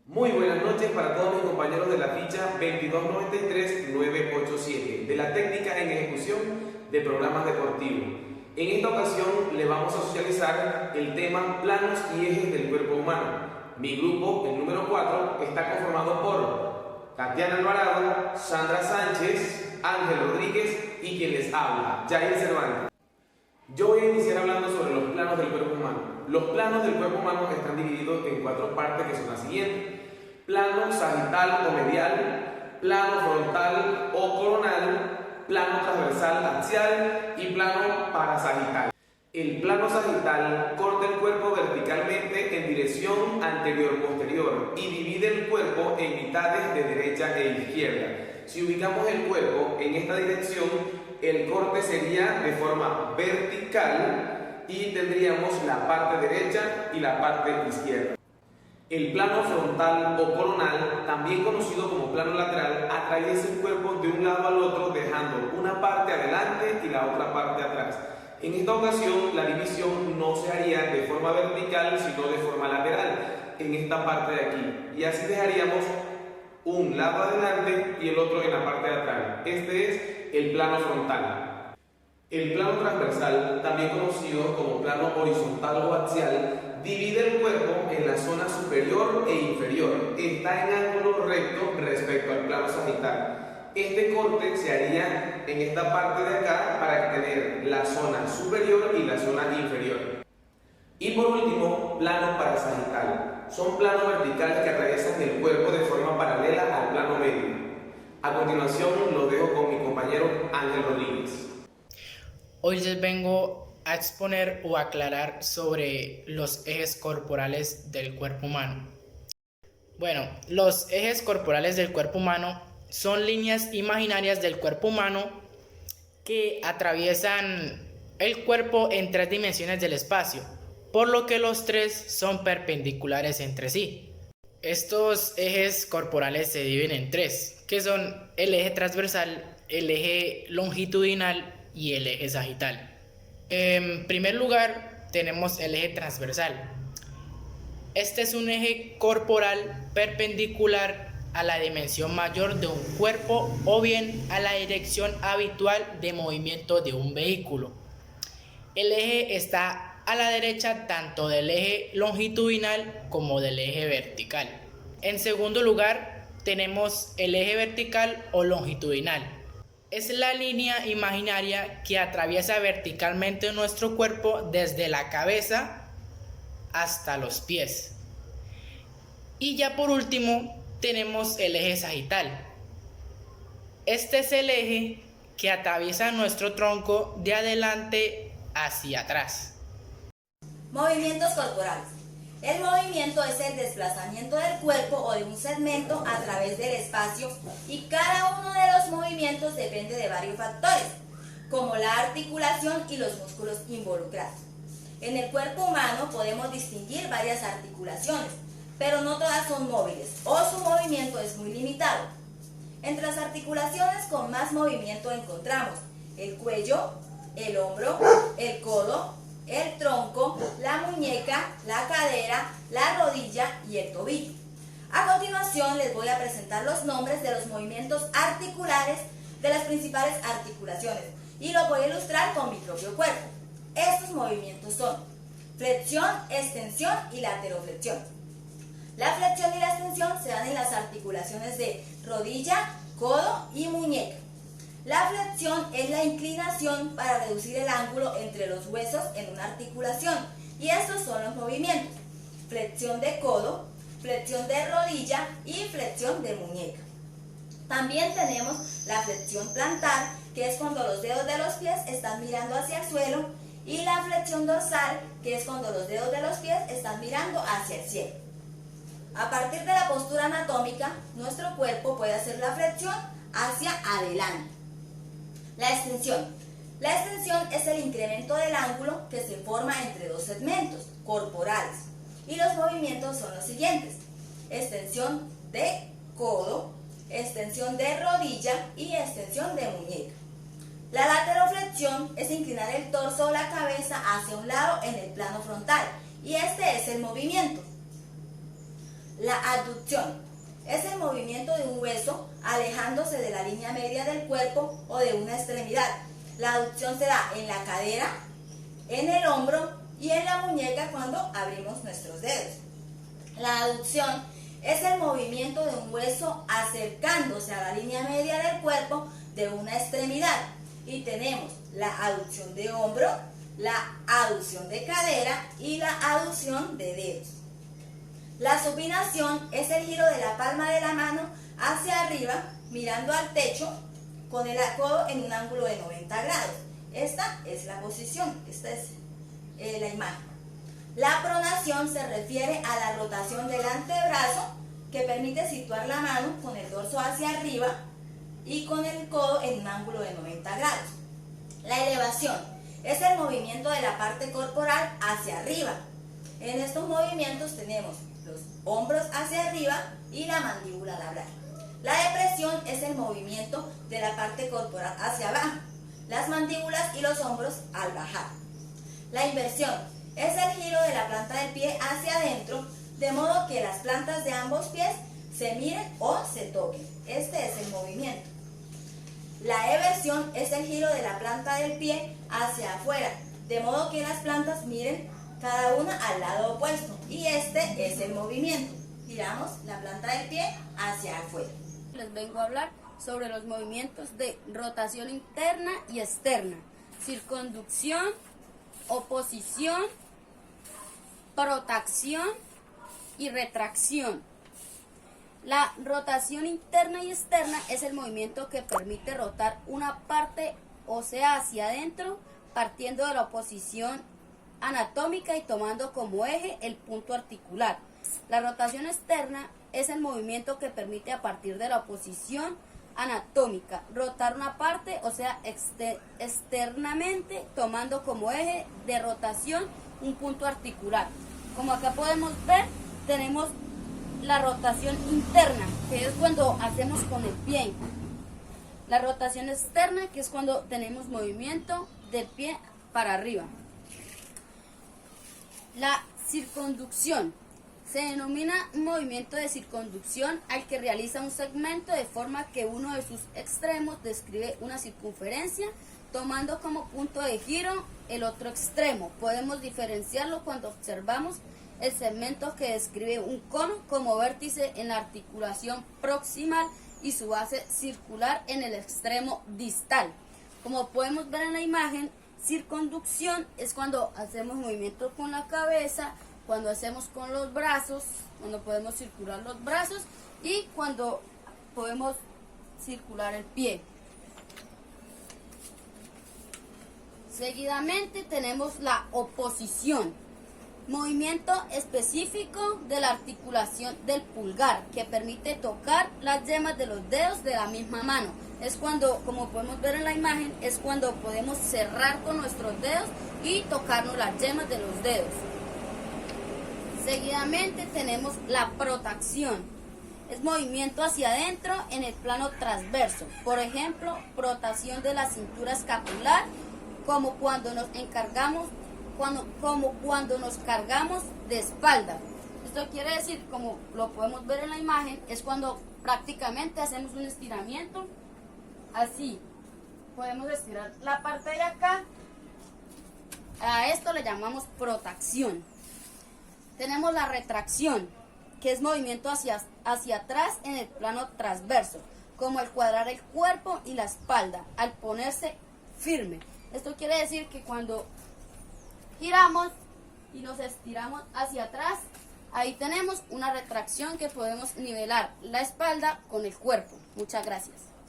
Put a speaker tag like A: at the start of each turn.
A: Muy buenas noches para todos mis compañeros de la ficha 2293-987 de la técnica en ejecución de programas deportivos. En esta ocasión le vamos a socializar el tema planos y ejes del cuerpo humano. Mi grupo, el número 4, está conformado por Tatiana Alvarado, Sandra Sánchez, Ángel Rodríguez y quien les habla, Jair Cervantes. Yo voy a iniciar hablando sobre los planos del cuerpo humano. Los planos del cuerpo humano están divididos en 4 partes que son las siguientes: plano sagital o medial, plano frontal o coronal, plano transversal axial y plano parasagital. El plano sagital corta el cuerpo verticalmente en dirección anterior-posterior y divide el cuerpo en mitades de derecha e izquierda. Si ubicamos el cuerpo en esta dirección, el corte sería de forma vertical y tendríamos la parte derecha y la parte izquierda. El plano frontal o coronal, también conocido como plano lateral, atraviesa el cuerpo de un lado al otro dejando una parte adelante y la otra parte atrás. En esta ocasión la división no se haría de forma vertical sino de forma lateral en esta parte de aquí, y así dejaríamos un lado adelante y el otro en la parte de atrás. Este es el plano frontal. El plano transversal, también conocido como plano horizontal o axial, divide el cuerpo en la zona superior e inferior. Está en ángulo recto respecto al plano sagital. Este corte se haría en esta parte de acá para tener la zona superior y la zona inferior. Y por último, plano parasagital. Son planos verticales que atraviesan el cuerpo de forma paralela al plano medio. A continuación, lo dejo con mi compañero Ángel Rodríguez.
B: Hoy les vengo a exponer o aclarar sobre los ejes corporales del cuerpo humano. Bueno, los ejes corporales del cuerpo humano son líneas imaginarias del cuerpo humano que atraviesan el cuerpo en 3 dimensiones del espacio, por lo que los 3 son perpendiculares entre sí. Estos ejes corporales se dividen en 3, que son el eje transversal, el eje longitudinal y el eje sagital. En primer lugar tenemos el eje transversal. Este es un eje corporal perpendicular a la dimensión mayor de un cuerpo o bien a la dirección habitual de movimiento de un vehículo. El eje está a la derecha tanto del eje longitudinal como del eje vertical. En segundo lugar tenemos el eje vertical o longitudinal. Es la línea imaginaria que atraviesa verticalmente nuestro cuerpo desde la cabeza hasta los pies. Y ya por último tenemos el eje sagital. Este es el eje que atraviesa nuestro tronco de adelante hacia atrás.
C: Movimientos corporales. El movimiento es el desplazamiento del cuerpo o de un segmento a través del espacio, y cada uno de los movimientos depende de varios factores, como la articulación y los músculos involucrados. En el cuerpo humano podemos distinguir varias articulaciones, pero no todas son móviles o su movimiento es muy limitado. Entre las articulaciones con más movimiento encontramos el cuello, el hombro, el codo, el tronco, la muñeca, la cadera, la rodilla y el tobillo. A continuación les voy a presentar los nombres de los movimientos articulares de las principales articulaciones y los voy a ilustrar con mi propio cuerpo. Estos movimientos son flexión, extensión y lateroflexión. La flexión y la extensión se dan en las articulaciones de rodilla, codo y muñeca. La flexión es la inclinación para reducir el ángulo entre los huesos en una articulación, y estos son los movimientos: flexión de codo, flexión de rodilla y flexión de muñeca. También tenemos la flexión plantar, que es cuando los dedos de los pies están mirando hacia el suelo, y la flexión dorsal, que es cuando los dedos de los pies están mirando hacia el cielo. A partir de la postura anatómica, nuestro cuerpo puede hacer la flexión hacia adelante. La extensión. La extensión es el incremento del ángulo que se forma entre 2 segmentos corporales, y los movimientos son los siguientes: extensión de codo, extensión de rodilla y extensión de muñeca. La lateroflexión es inclinar el torso o la cabeza hacia un lado en el plano frontal y este es el movimiento. La abducción es el movimiento de un hueso alejándose de la línea media del cuerpo o de una extremidad. La abducción se da en la cadera, en el hombro y en la muñeca cuando abrimos nuestros dedos. La aducción es el movimiento de un hueso acercándose a la línea media del cuerpo de una extremidad. Y tenemos la aducción de hombro, la aducción de cadera y la aducción de dedos. La supinación es el giro de la palma de la mano hacia arriba, mirando al techo, con el codo en un ángulo de 90 grados. Esta es la posición, esta es la imagen. La pronación se refiere a la rotación del antebrazo que permite situar la mano con el dorso hacia arriba y con el codo en un ángulo de 90 grados. La elevación es el movimiento de la parte corporal hacia arriba. En estos movimientos tenemos los hombros hacia arriba y la mandíbula labial. La depresión es el movimiento de la parte corporal hacia abajo, las mandíbulas y los hombros al bajar. La inversión es el giro de la planta del pie hacia adentro, de modo que las plantas de ambos pies se miren o se toquen. Este es el movimiento. La eversión es el giro de la planta del pie hacia afuera, de modo que las plantas miren cada una al lado opuesto. Y este es el movimiento. Giramos la planta del pie hacia afuera.
D: Les vengo a hablar sobre los movimientos de rotación interna y externa, circunducción, oposición, protracción y retracción. La rotación interna y externa es el movimiento que permite rotar una parte ósea hacia adentro, partiendo de la oposición anatómica y tomando como eje el punto articular. La rotación externa es el movimiento que permite a partir de la oposición anatómica rotar una parte, o sea, externamente, tomando como eje de rotación un punto articular. Como acá podemos ver, tenemos la rotación interna, que es cuando hacemos con el pie. La rotación externa, que es cuando tenemos movimiento del pie para arriba. La circunducción se denomina un movimiento de circunducción al que realiza un segmento de forma que uno de sus extremos describe una circunferencia, tomando como punto de giro el otro extremo. Podemos diferenciarlo cuando observamos el segmento que describe un cono como vértice en la articulación proximal y su base circular en el extremo distal. Como podemos ver en la imagen, circunducción es cuando hacemos movimiento con la cabeza, cuando hacemos con los brazos, cuando podemos circular los brazos y cuando podemos circular el pie. Seguidamente tenemos la oposición, movimiento específico de la articulación del pulgar que permite tocar las yemas de los dedos de la misma mano. Es cuando, como podemos ver en la imagen, es cuando podemos cerrar con nuestros dedos y tocarnos las yemas de los dedos. Seguidamente tenemos la protracción. Es movimiento hacia adentro en el plano transverso. Por ejemplo, protracción de la cintura escapular, como cuando nos cargamos de espalda. Esto quiere decir, como lo podemos ver en la imagen, es cuando prácticamente hacemos un estiramiento así. Podemos estirar la parte de acá. A esto le llamamos protracción. Tenemos la retracción, que es movimiento hacia atrás en el plano transverso, como el cuadrar el cuerpo y la espalda al ponerse firme. Esto quiere decir que cuando giramos y nos estiramos hacia atrás, ahí tenemos una retracción que podemos nivelar la espalda con el cuerpo. Muchas gracias.